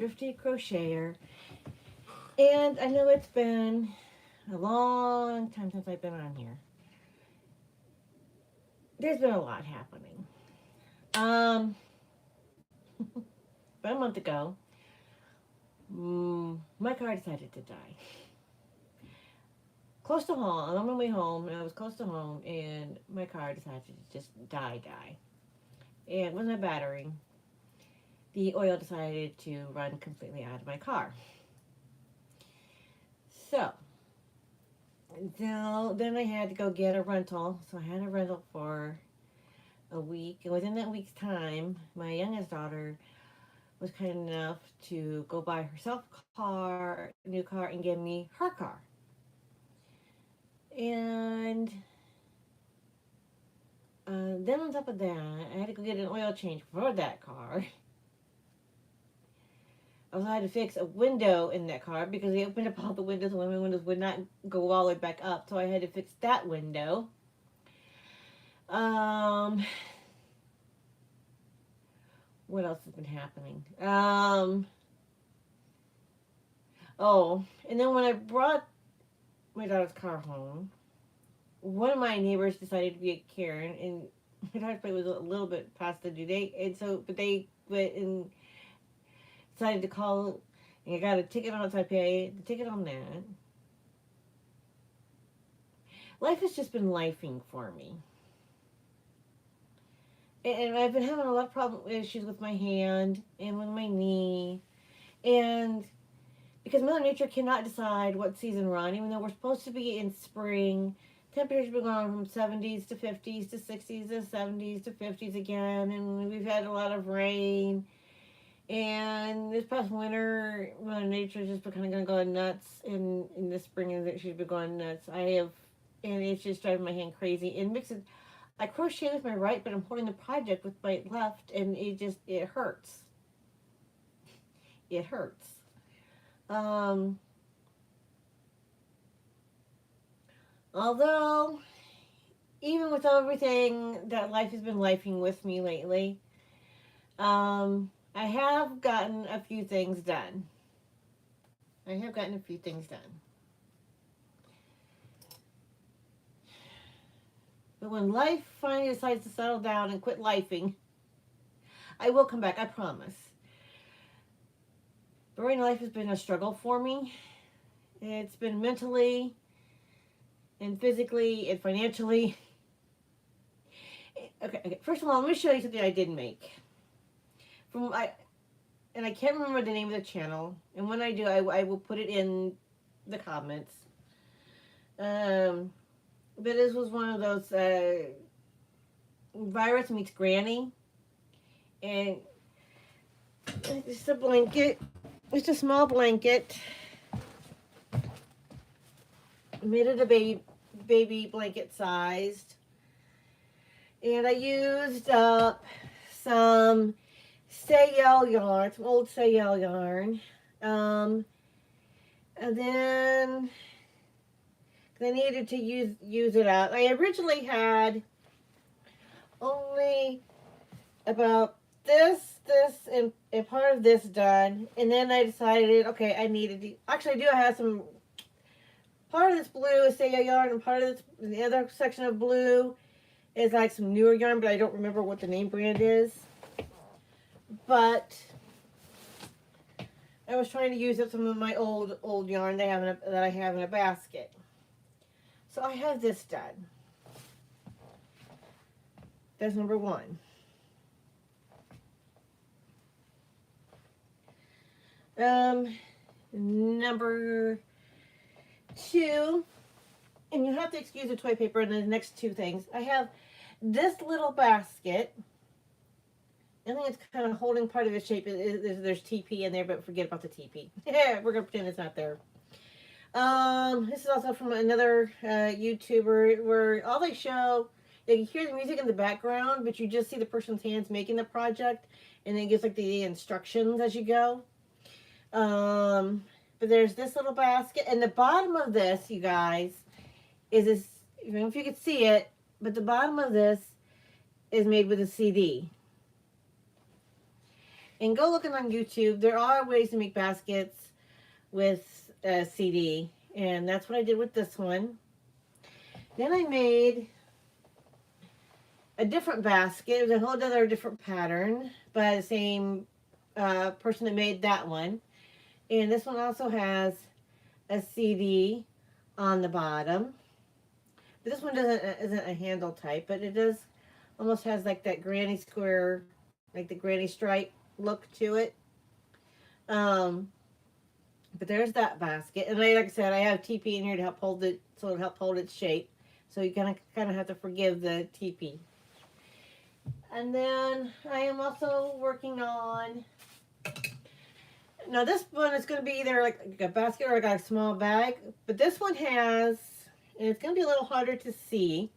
Thrifty Crocheter. And I know it's been a long time since I've been on here. There's been a lot happening. Um, about a month ago, my car decided to die. Close to home, I'm on my way home, and I was close to home, and my car decided to just die. And with my battery, the oil decided to run completely out of my car. So, then I had to go get a rental. So I had a rental for a week. And within that week's time, my youngest daughter was kind enough to go buy herself a new car, and give me her car. And then on top of that, I had to go get an oil change for that car. I also had to fix a window in that car because they opened up all the windows and one of my windows would not go all the way back up. So I had to fix that window. Um, what else has been happening? Oh, and then when I brought my daughter's car home, one of my neighbors decided to be a Karen, and my daughter's plate was a little bit past the due date, and so but they went and decided to call, and I got a ticket on it, so I paid the ticket on that. Life has just been lifing for me. And I've been having a lot of issues with my hand and with my knee. And because Mother Nature cannot decide what season we're on, even though we're supposed to be in spring, temperatures have been going from 70s to 50s to 60s to 70s to 50s again. And we've had a lot of rain. And this past winter, Mother Nature's just been kind of going to go nuts. In the spring, and she's been going nuts. And it's just driving my hand crazy. And mixes, I crochet with my right, but I'm holding the project with my left, and it hurts. It hurts. Um, Although, even with everything that life has been lifing with me lately, I have gotten a few things done. I have gotten a few things done. But when life finally decides to settle down and quit lifing, I will come back, I promise. But right now, life has been a struggle for me. It's been mentally and physically and financially. Okay. First of all, let me show you something I did make. And I can't remember the name of the channel. And when I do, I will put it in the comments. But this was one of those Virus Meets Granny, and it's a blanket. It's a small blanket. I made it a baby blanket sized, and I used up some Sayel yarn, some old Sayel yarn, and then I needed to use it out. I originally had only about this, and part of this done, and then I decided, okay, I needed to, actually I do have some, part of this blue is Sayel yarn, and part of this, the other section of blue is like some newer yarn, but I don't remember what the name brand is. But I was trying to use up some of my old yarn that I have in a basket. So I have this done. That's number one. Number two, and you have to excuse the toy paper and the next two things. I have this little basket. I think it's kind of holding part of the shape. There's TP in there, but forget about the TP. We're going to pretend it's not there. This is also from another YouTuber where all they show, you can hear the music in the background, but you just see the person's hands making the project, and then it gives like the instructions as you go. But there's this little basket, and the bottom of this, you guys, is this, I don't know if you can see it, but the bottom of this is made with a CD. And go looking on YouTube. There are ways to make baskets with a CD. And that's what I did with this one. Then I made a different basket. It was a whole other different pattern by the same person that made that one. And this one also has a CD on the bottom. But this one isn't a handle type, but it does almost has like that granny square, like the granny stripe look to it. But there's that basket, and like I said, I have TP in here to help hold it, so it'll help hold its shape. So you kind of have to forgive the TP. And then I am also working on. Now this one is going to be either like a basket or like a small bag, but this one has, and it's going to be a little harder to see.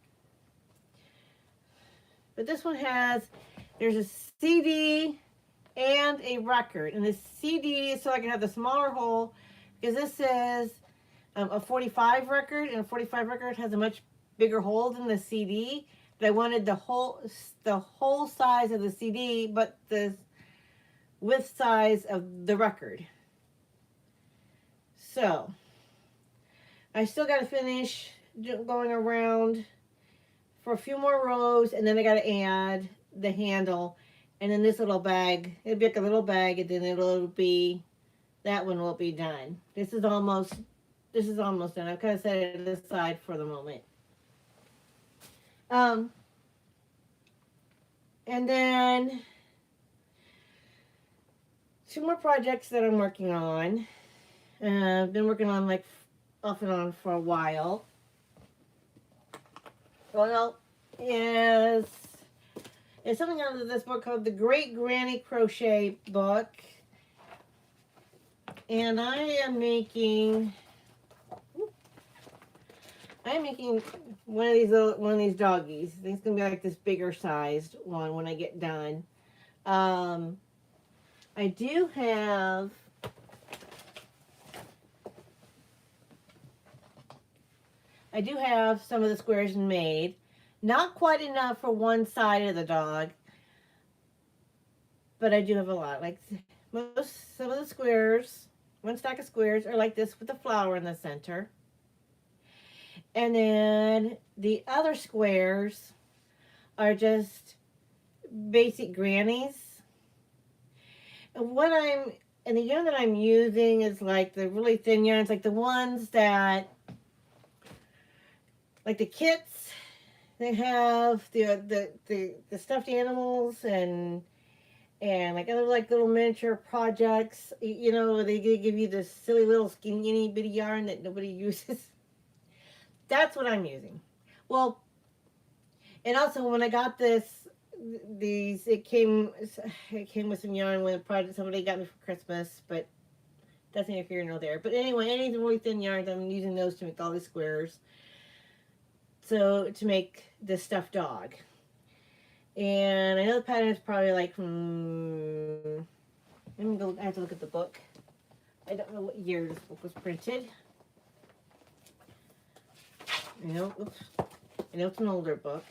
But this one has, there's a CD and a record. And the CD is so I can have the smaller hole, because this is a 45 record, and a 45 record has a much bigger hole than the CD. But I wanted the whole size of the CD, but the width size of the record. So I still got to finish going around for a few more rows, and then I got to add the handle, and then this little bag, it'll be like a little bag, and then it'll be, that one will be done. This is almost done. I've kind of set it aside for the moment. And then 2 more projects that I'm working on. I've been working on like off and on for a while. Well, it's something out of this book called The Great Granny Crochet Book. And I am making one of these doggies. I think it's gonna be like this bigger sized one when I get done. I do have some of the squares made. Not quite enough for one side of the dog, but I do have a lot. Like some of the squares, one stack of squares are like this with the flower in the center. And then the other squares are just basic grannies. And the yarn that I'm using is like the really thin yarns, like the ones that, like the kits, they have the stuffed animals and like other like little miniature projects, you know, they give you this silly little skinny bitty yarn that nobody uses. That's what I'm using. Well, and also when I got these, it came with some yarn when a project somebody got me for Christmas, but that's neither here nor there. But anyway, any of the really thin yarns, I'm using those to make all these squares. So to make this stuffed dog. And I know the pattern is probably like from, let me go, I have to look at the book. I don't know what year this book was printed. I know it's an older book.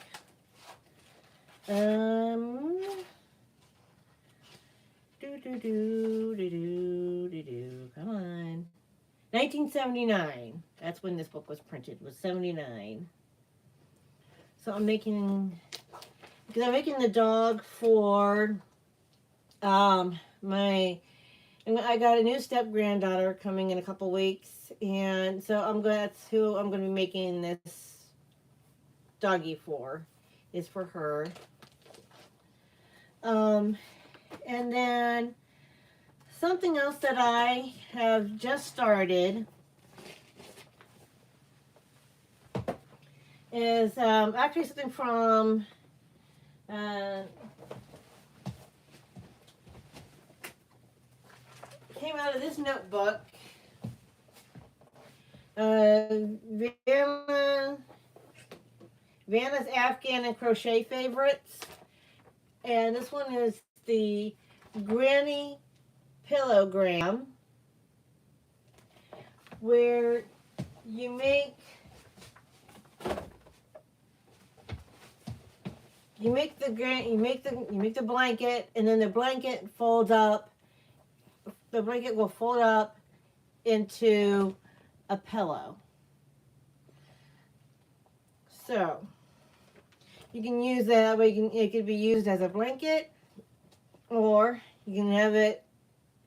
Come on. 1979. That's when this book was printed. It was 79. So I'm making the dog for I got a new step granddaughter coming in a couple weeks, and so that's who I'm going to be making this doggy for, is for her. And then something else that I have just started is actually something from came out of this notebook. Vanna's Afghan and Crochet Favorites. And this one is the Granny Pillogram, where you you make the blanket, and then the blanket folds up. The blanket will fold up into a pillow. So you can use that way. It could be used as a blanket, or you can have it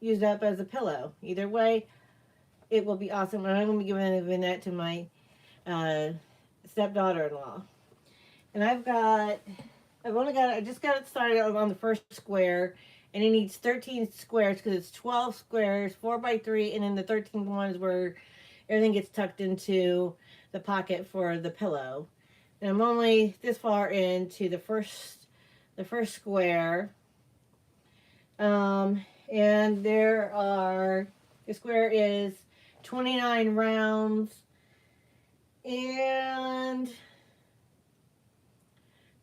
used up as a pillow. Either way, it will be awesome. And I'm going to be giving that to my stepdaughter-in-law. And I just got it started on the first square, and it needs 13 squares because it's 12 squares, 4 by 3, and then the 13th one is where everything gets tucked into the pocket for the pillow. And I'm only this far into the first square. And the square is 29 rounds, and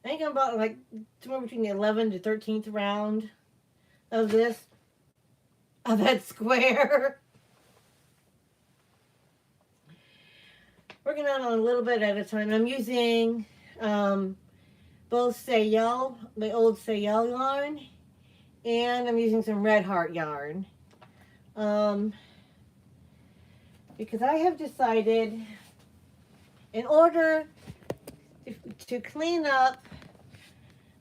I think I'm about like somewhere between the 11th to 13th round of that square. Working on it a little bit at a time. I'm using both Sayel, the old Sayel yarn, and I'm using some Red Heart yarn. Because I have decided, in order to clean up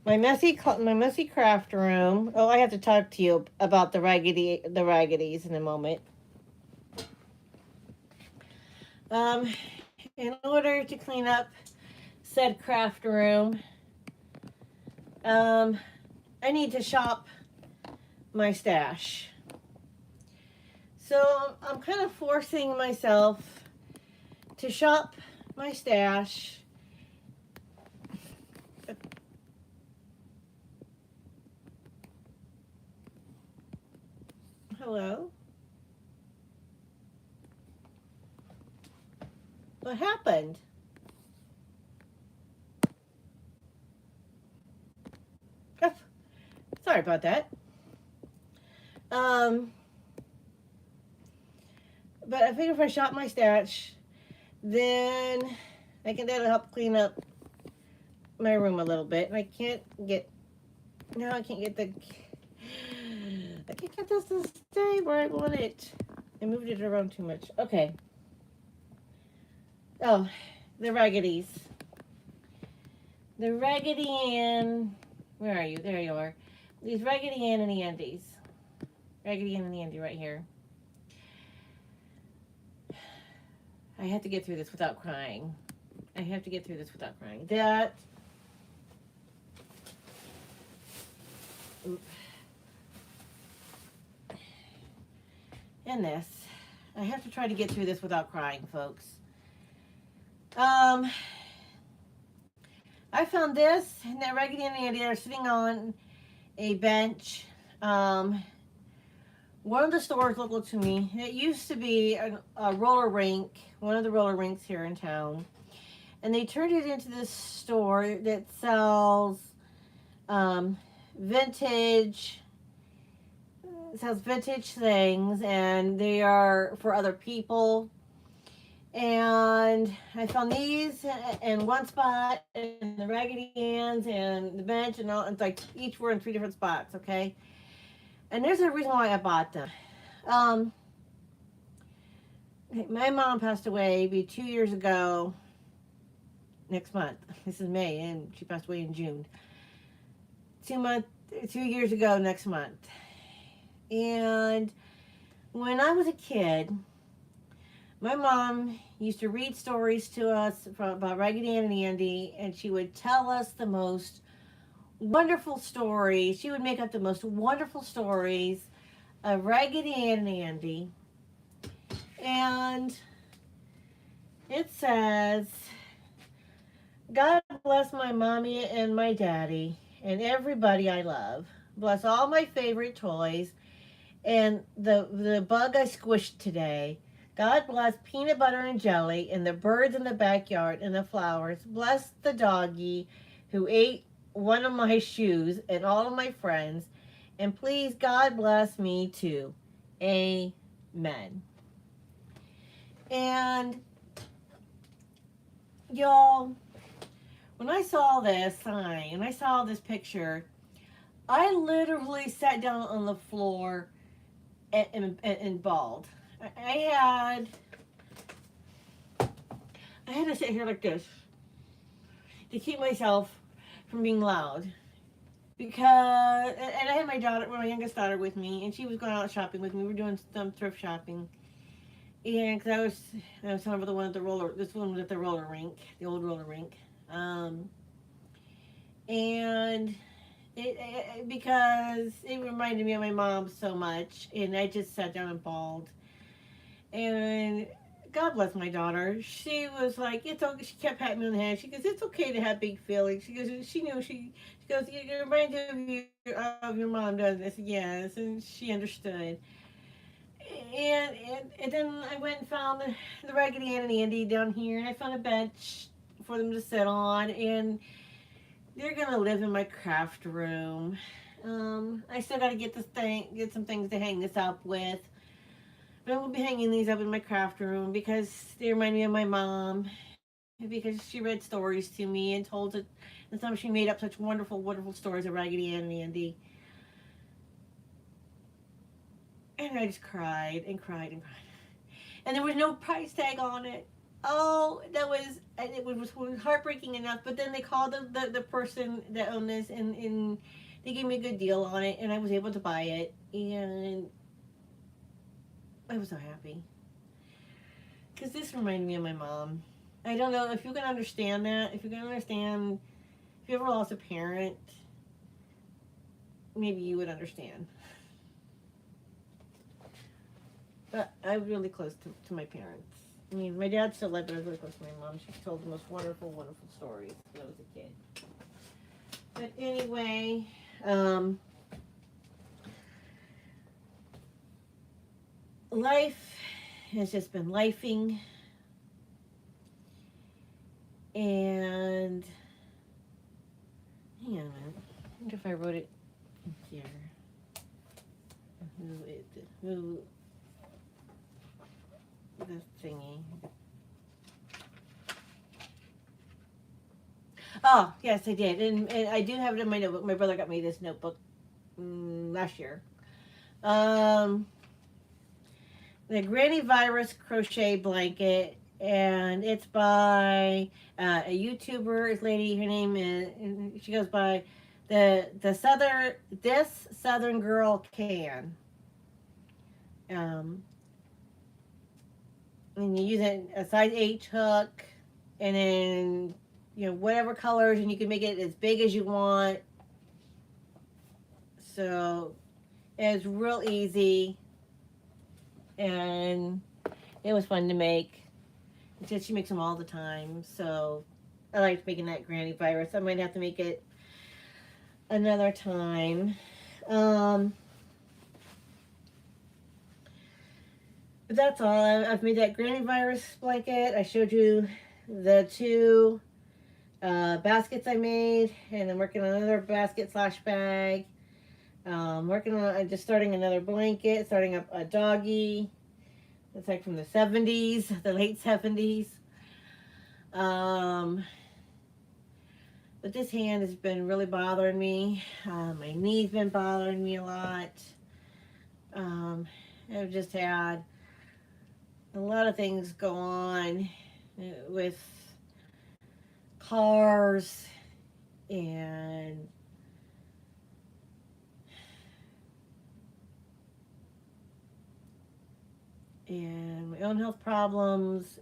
my messy craft room. Oh, I have to talk to you about the raggeties in a moment. In order to clean up said craft room, I need to shop my stash. So I'm kind of forcing myself to shop my stash. Hello? What happened? Oh, sorry about that. But I figure if I shop my stash, then that'll help clean up my room a little bit. And I can't get this to stay where I want it. I moved it around too much. Okay. Oh, the raggeties. The Raggedy Ann. Where are you? There you are. These Raggedy Ann and the Andes. Raggedy Ann and the Andy right here. I have to get through this without crying. That. And this. I have to try to get through this without crying, folks. I found this, and that Raggedy Ann and Andy are sitting on a bench. One of the stores local to me. It used to be a roller rink, one of the roller rinks here in town. And they turned it into this store that sells vintage things, and they are for other people. And I found these in one spot, and the Raggedy Anns and the bench, and all. It's like each were in 3 different spots, okay? And there's a reason why I bought them. My mom passed away 2 years ago. Next month. This is May, and she passed away in June. 2 years ago next month. And when I was a kid, my mom used to read stories to us about Raggedy Ann and Andy, and she would tell us the most wonderful stories. She would make up the most wonderful stories of Raggedy Ann and Andy. And it says, God bless my mommy and my daddy and everybody I love. Bless all my favorite toys and the bug I squished today. God bless peanut butter and jelly and the birds in the backyard and the flowers. Bless the doggy who ate one of my shoes and all of my friends. And please, God bless me too. Amen. And y'all, when I saw this sign and I saw this picture, I literally sat down on the floor and bawled. I had to sit here like this to keep myself from being loud. Because, and I had my daughter, my youngest daughter with me, and she was going out shopping with me. We were doing some thrift shopping. And because I was telling her the one at the roller, this one was at the roller rink, the old roller rink. And because it reminded me of my mom so much, and I just sat down and bawled. And God bless my daughter. She was like, it's okay. She kept patting me on the head. She goes, it's okay to have big feelings. She goes, she knew she goes, it reminds of your mom, doesn't it? I said, yes, and she understood. And then I went and found the Raggedy Ann and Andy down here, and I found a bench for them to sit on, and they're gonna live in my craft room. I still gotta get some things to hang this up with. But I will be hanging these up in my craft room because they remind me of my mom. Because she read stories to me and told it, and some she made up such wonderful, wonderful stories of Raggedy Ann and Andy. And I just cried and cried and cried. And there was no price tag on it. Oh, it was heartbreaking enough. But then they called the person that owned this, and they gave me a good deal on it, and I was able to buy it. And I was so happy. Because this reminded me of my mom. I don't know if you can understand that. If you can understand, if you ever lost a parent, maybe you would understand. But I was really close to my parents. I mean, my dad still lived, but I was really close to my mom. She told the most wonderful, wonderful stories when I was a kid. But anyway, life has just been lifing. And hang on a minute. I wonder if I wrote it here. Who the thingy. Oh, yes, I did. And I do have it in my notebook. My brother got me this notebook last year. The Granny Virus Crochet Blanket. And it's by a YouTuber. This lady, her name is, she goes by this Southern Girl Can. And you use a size H hook, and then whatever colors, and you can make it as big as you want. So it's real easy, and it was fun to make. She makes them all the time, so I liked making that Granny Virus. I might have to make it another time. But that's all. I've made that Granny Virus blanket. I showed you the two baskets I made, and I'm working on another basket / bag. Working on just starting another blanket, starting up a doggy. It's like from the 70s, the late 70s. But this hand has been really bothering me. My knee's been bothering me a lot. I've just had a lot of things go on with cars and my own health problems.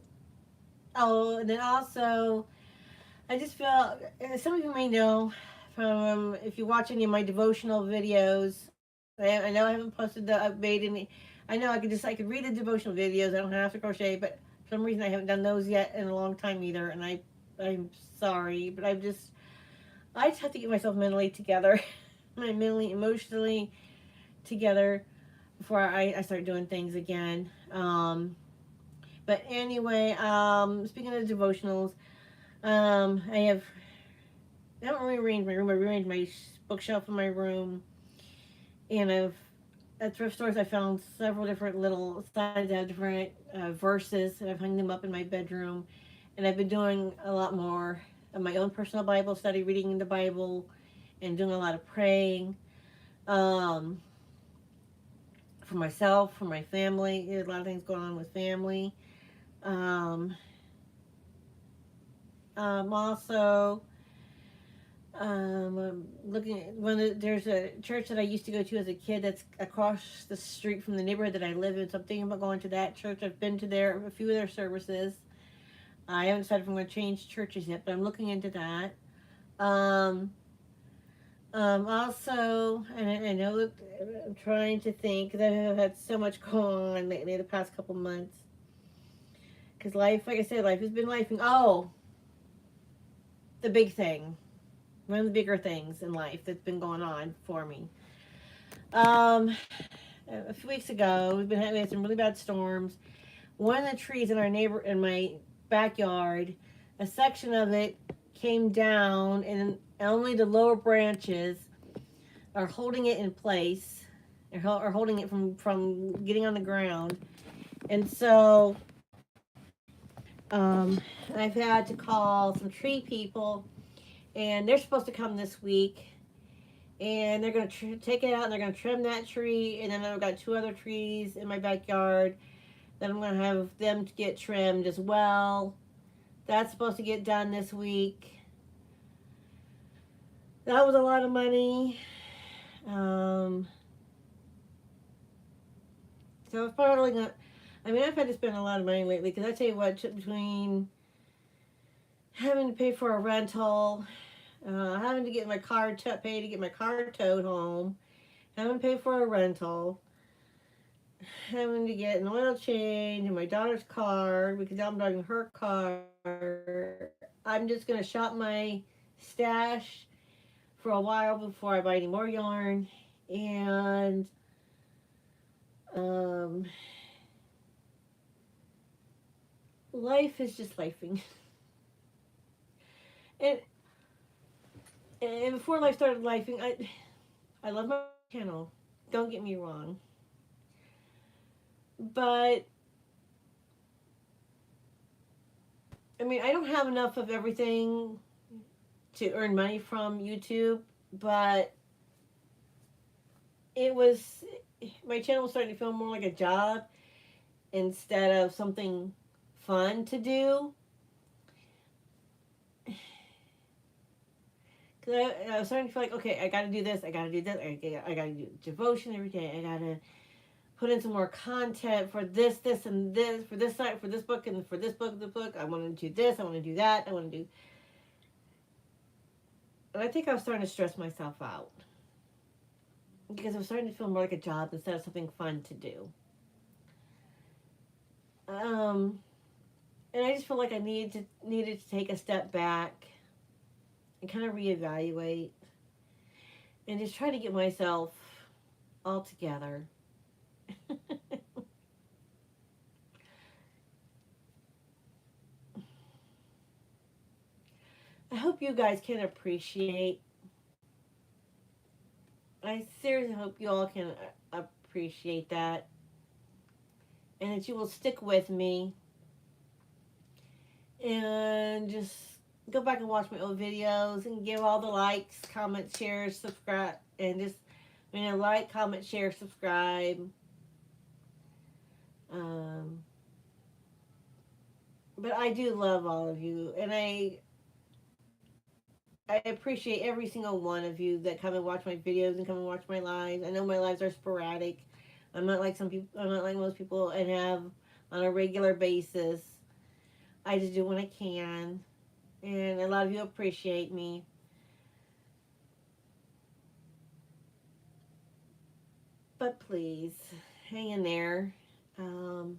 Oh, and then also, I just feel, some of you may know from, if you watch any of my devotional videos, I know I haven't posted made any, I know I could read the devotional videos, I don't have to crochet, but for some reason I haven't done those yet in a long time either, and I'm sorry, but I just have to get myself mentally together, mentally, emotionally together, before I start doing things again. But anyway, speaking of devotionals, I haven't rearranged my room. I rearranged my bookshelf in my room, and at thrift stores I found several different little signs that have different verses, and I've hung them up in my bedroom, and I've been doing a lot more my own personal Bible study, reading the Bible, and doing a lot of praying. Um, for myself, for my family. There's a lot of things going on with family. Um, also, I'm looking at there's a church that I used to go to as a kid that's across the street from the neighborhood that I live in. So I'm thinking about going to that church. I've been to a few of their services. I haven't decided if I'm going to change churches yet, but I'm looking into that. Um, also, and I know that I'm trying to think because I've had so much going on lately the past couple months. Because life, like I said, life has been lifing. Oh, the big thing. One of the bigger things in life that's been going on for me. Um, a few weeks ago, we had some really bad storms. One of the trees in my backyard, a section of it came down, and only the lower branches are holding it in place, are holding it from getting on the ground. And so, I've had to call some tree people, and they're supposed to come this week, and they're going to take it out and they're going to trim that tree, and then I've got two other trees in my backyard that I'm going to have them to get trimmed as well. That's supposed to get done this week. That was a lot of money. um, so it's probably not. I mean, I've had to spend a lot of money lately because I tell you what, between having to pay for a rental, having to get my car paid to get my car towed home, having to pay for a rental, having to get an oil change in my daughter's car because I'm driving her car. I'm just gonna shop my stash for a while before I buy any more yarn, and um, life is just lifing. and and before life started lifing, I love my channel. Don't get me wrong, but I mean I don't have enough of everything to earn money from YouTube, but it was my channel was starting to feel more like a job instead of something fun to do. Because I was starting to feel like, okay, I got to do this, I got to do this, I got to do devotion every day, I got to put in some more content for this, and this, for this site, for this book, and for this book. I want to do this, I want to do that, I want to do. And I think I was starting to stress myself out because I was starting to feel more like a job instead of something fun to do. Um, and I just feel like I needed to take a step back and kind of reevaluate and just try to get myself all together. I hope you guys can appreciate. I seriously hope you all can appreciate that and that you will stick with me and just go back and watch my old videos and give all the likes, comments, shares, subscribe, and just like, comment, share, subscribe. Um, but I do love all of you, and I appreciate every single one of you that come and watch my videos and come and watch my lives. I know my lives are sporadic. I'm not like some people. I'm not like most people and have on a regular basis. I just do when I can, and a lot of you appreciate me. But please, hang in there. Um,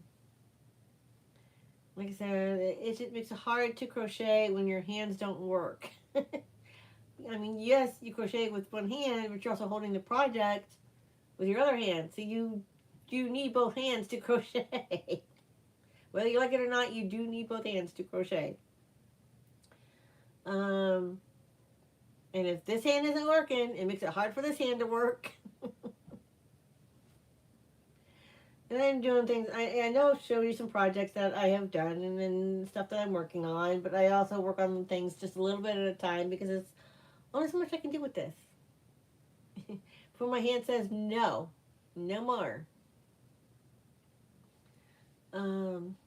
like I said, it just makes it hard to crochet when your hands don't work. I mean, yes, you crochet with one hand, but you're also holding the project with your other hand. So you need both hands to crochet. Whether you like it or not, you do need both hands to crochet. Um, and if this hand isn't working, it makes it hard for this hand to work. And I'm doing things. I know I've showed you some projects that I have done and then stuff that I'm working on, but I also work on things just a little bit at a time because it's only so much I can do with this. Before my hand says no, no more. Um,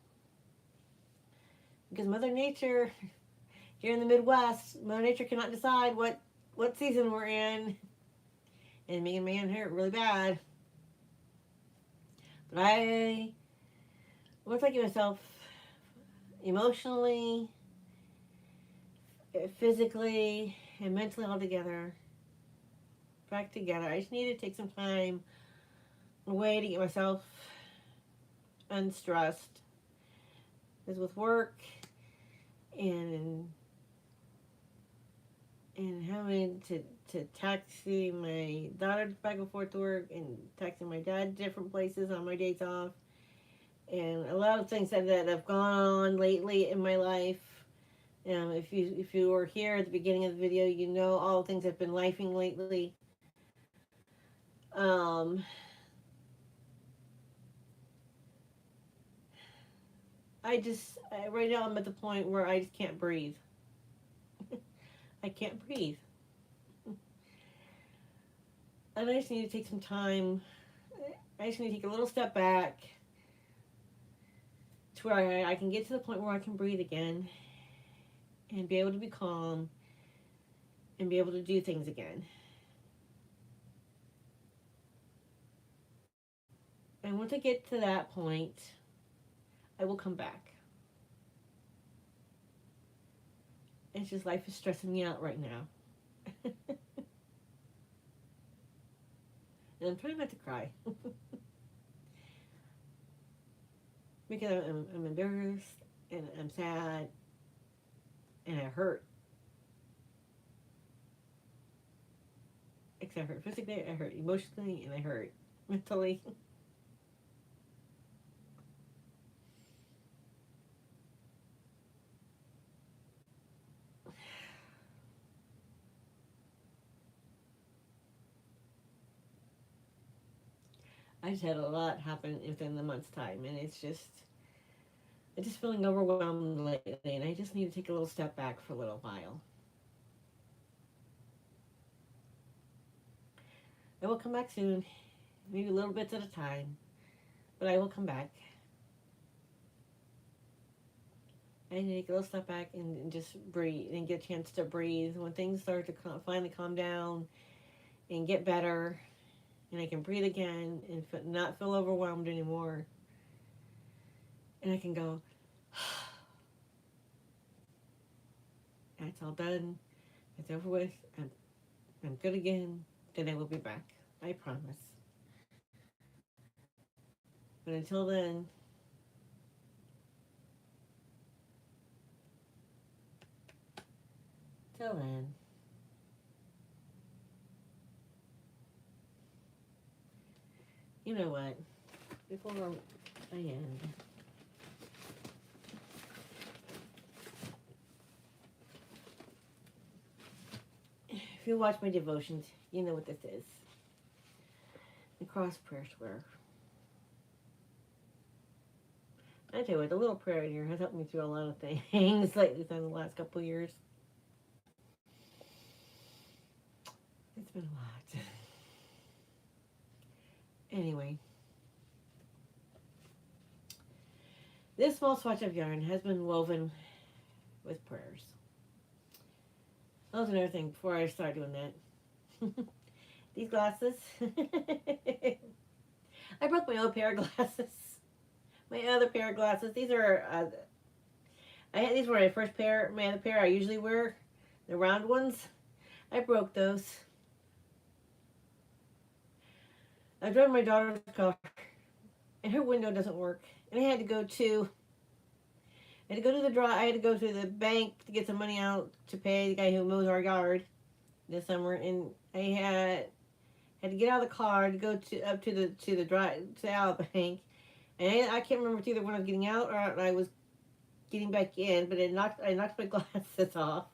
because Mother Nature here in the Midwest, Mother Nature cannot decide what season we're in, and making man hurt really bad. But I once I get myself emotionally, physically, and mentally all together, back together. I just need to take some time away to get myself unstressed. Because with work and having to taxi my daughter back and forth to work and taxing my dad to different places on my days off, and a lot of things that have gone on lately in my life. If you were here at the beginning of the video, you know all the things I've been lifing lately. Um, right now I'm at the point where I just can't breathe. I can't breathe. And I just need to take some time. I just need to take a little step back to where I can get to the point where I can breathe again and be able to be calm and be able to do things again. And once I get to that point, I will come back. It's just life is stressing me out right now. And I'm trying not to cry. Because I'm embarrassed and I'm sad and I hurt. Except I hurt physically, I hurt emotionally, and I hurt mentally. I just had a lot happen within the month's time, and I'm just feeling overwhelmed lately, and I just need to take a little step back for a little while. I will come back soon, maybe little bits at a time, but I will come back. I need to take a little step back and just breathe and get a chance to breathe. When things start to finally calm down and get better, and I can breathe again and not feel overwhelmed anymore, and I can go, that's all done, it's over with, I'm good again, then I will be back. I promise. But until then, till then, you know what? Before I end, if you watch my devotions, you know what this is. The cross prayer square. I tell you what, the little prayer in here has helped me through a lot of things lately in the last couple of years. It's been a lot. Anyway, this small swatch of yarn has been woven with prayers. That was another thing before I start doing that. These glasses. I broke my old pair of glasses. My other pair of glasses. These are, these were my first pair. My other pair I usually wear, the round ones. I broke those. I drove my daughter's car, and her window doesn't work. And I had to go to the bank to get some money out to pay the guy who mows our yard this summer, and I had to get out of the car to go up to the out bank, and I can't remember if either when I was getting out or I was getting back in, but I knocked my glasses off.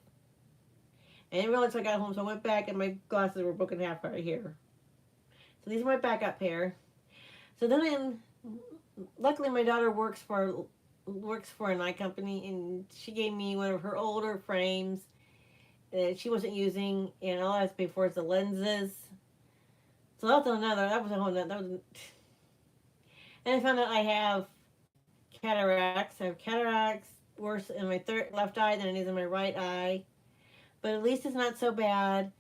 I didn't realize I got home, so I went back and my glasses were broken in half right here. So these are my backup pair. So then Luckily, my daughter works for an eye company, and she gave me one of her older frames that she wasn't using, and all I have to pay for is the lenses. So that's another. That was a whole. That was, and I found out I have cataracts. I have cataracts worse in my left eye than it is in my right eye. But at least it's not so bad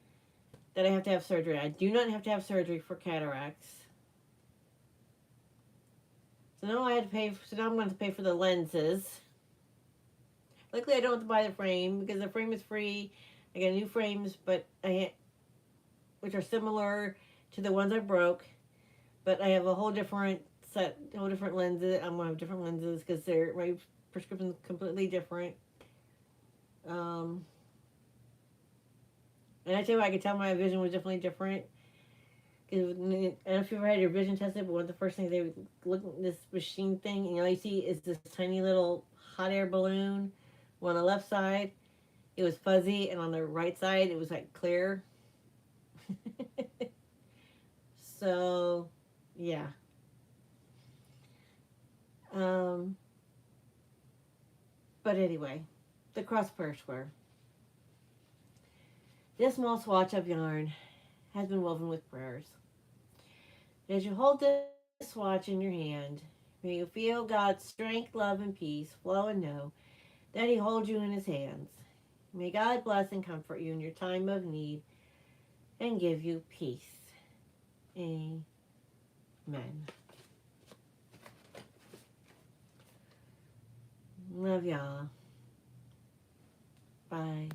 that I have to have surgery. I do not have to have surgery for cataracts. So now I had to pay. So now I'm going to pay for the lenses. Luckily, I don't have to buy the frame because the frame is free. I got new frames, but which are similar to the ones I broke, but I have a whole different set, whole different lenses. I'm gonna have different lenses because my prescription's completely different. Um, and I tell you, I could tell my vision was definitely different. I don't know if you ever had your vision tested, but one of the first things they would look at this machine thing, and all you see is this tiny little hot air balloon. On the left side, it was fuzzy, and on the right side, it was like clear. So, yeah. Um, but anyway, the crossbar square. This small swatch of yarn has been woven with prayers. As you hold this swatch in your hand, may you feel God's strength, love, and peace flow and know that He holds you in His hands. May God bless and comfort you in your time of need and give you peace. Amen. Love y'all. Bye.